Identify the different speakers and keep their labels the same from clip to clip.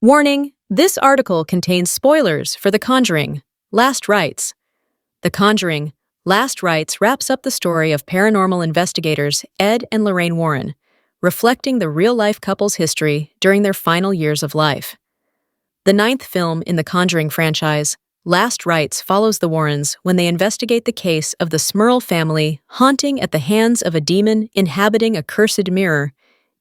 Speaker 1: Warning: this article contains spoilers for The Conjuring, Last Rites. The Conjuring, Last Rites wraps up the story of paranormal investigators Ed and Lorraine Warren, reflecting the real-life couple's history during their final years of life. The ninth film in the Conjuring franchise, Last Rites, follows the Warrens when they investigate the case of the Smurl family haunting at the hands of a demon inhabiting a cursed mirror,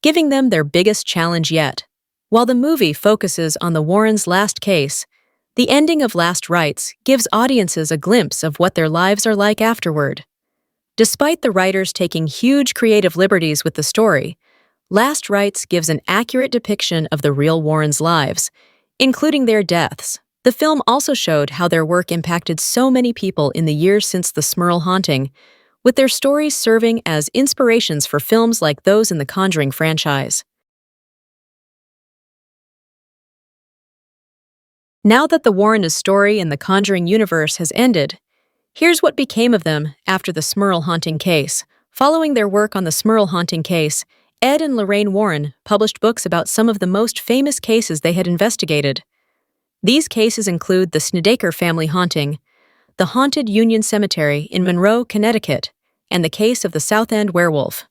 Speaker 1: giving them their biggest challenge yet. While the movie focuses on the Warrens' last case, the ending of Last Rites gives audiences a glimpse of what their lives are like afterward. Despite the writers taking huge creative liberties with the story, Last Rites gives an accurate depiction of the real Warrens' lives, including their deaths. The film also showed how their work impacted so many people in the years since the Smurl haunting, with their stories serving as inspirations for films like those in the Conjuring franchise. Now that the Warrens' story in the Conjuring universe has ended, here's what became of them after the Smurl haunting case. Following their work on the Smurl haunting case, Ed and Lorraine Warren published books about some of the most famous cases they had investigated. These cases include the Snedeker family haunting, the haunted Union Cemetery in Monroe, Connecticut, and the case of the South End werewolf.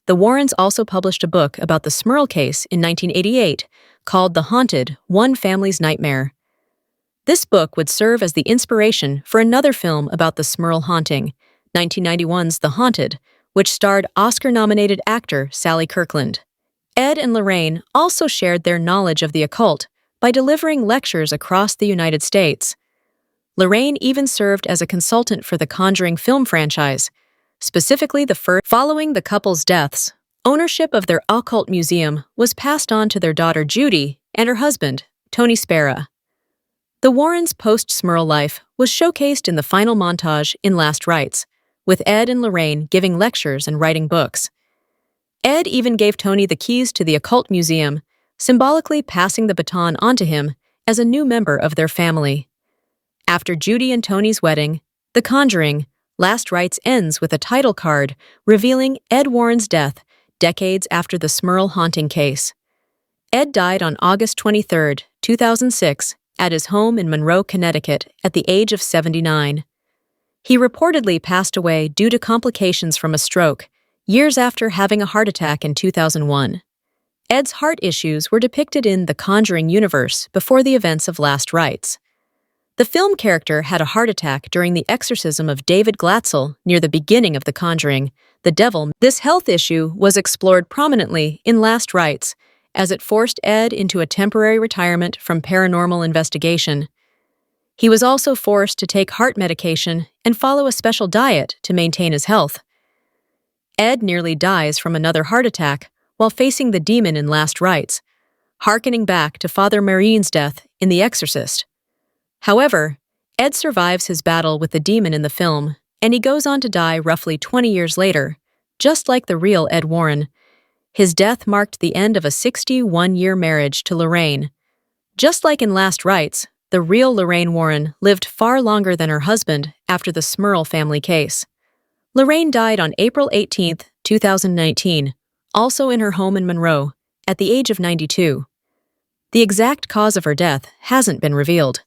Speaker 1: The Warrens also published a book about the Smurl case in 1988 called The Haunted: One Family's Nightmare. This book would serve as the inspiration for another film about the Smurl haunting, 1991's The Haunted, which starred Oscar-nominated actor Sally Kirkland. Ed and Lorraine also shared their knowledge of the occult by delivering lectures across the United States. Lorraine even served as a consultant for the Conjuring film franchise, specifically the first. Following the couple's deaths, ownership of their occult museum was passed on to their daughter Judy and her husband, Tony Spera. The Warrens' post-Smurl life was showcased in the final montage in Last Rites, with Ed and Lorraine giving lectures and writing books. Ed even gave Tony the keys to the occult museum, symbolically passing the baton onto him as a new member of their family. After Judy and Tony's wedding, The Conjuring, Last Rites ends with a title card revealing Ed Warren's death decades after the Smurl haunting case. Ed died on August 23, 2006, at his home in Monroe, Connecticut, at the age of 79. He reportedly passed away due to complications from a stroke, years after having a heart attack in 2001. Ed's heart issues were depicted in the Conjuring universe before the events of Last Rites. The film character had a heart attack during the exorcism of David Glatzel near the beginning of The Conjuring, the devil. This health issue was explored prominently in Last Rites, as it forced Ed into a temporary retirement from paranormal investigation. He was also forced to take heart medication and follow a special diet to maintain his health. Ed nearly dies from another heart attack while facing the demon in Last Rites, hearkening back to Father Marine's death in The Exorcist. However, Ed survives his battle with the demon in the film, and he goes on to die roughly 20 years later, just like the real Ed Warren. His death marked the end of a 61-year marriage to Lorraine. Just like in Last Rites, the real Lorraine Warren lived far longer than her husband after the Smurl family case. Lorraine died on April 18, 2019, also in her home in Monroe, at the age of 92. The exact cause of her death hasn't been revealed.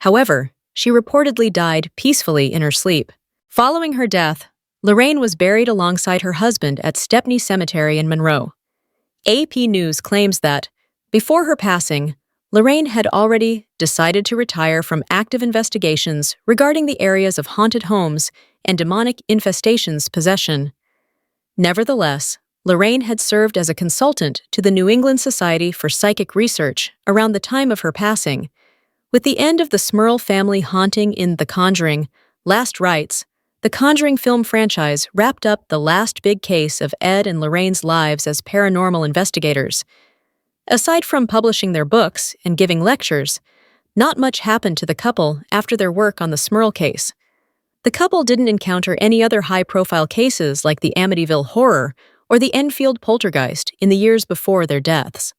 Speaker 1: However, she reportedly died peacefully in her sleep. Following her death, Lorraine was buried alongside her husband at Stepney Cemetery in Monroe. AP News claims that, before her passing, Lorraine had already decided to retire from active investigations regarding the areas of haunted homes and demonic infestations possession. Nevertheless, Lorraine had served as a consultant to the New England Society for Psychic Research around the time of her passing. With the end of the Smurl family haunting in The Conjuring, Last Rites, the Conjuring film franchise wrapped up the last big case of Ed and Lorraine's lives as paranormal investigators. Aside from publishing their books and giving lectures, not much happened to the couple after their work on the Smurl case. The couple didn't encounter any other high-profile cases like the Amityville Horror or the Enfield Poltergeist in the years before their deaths.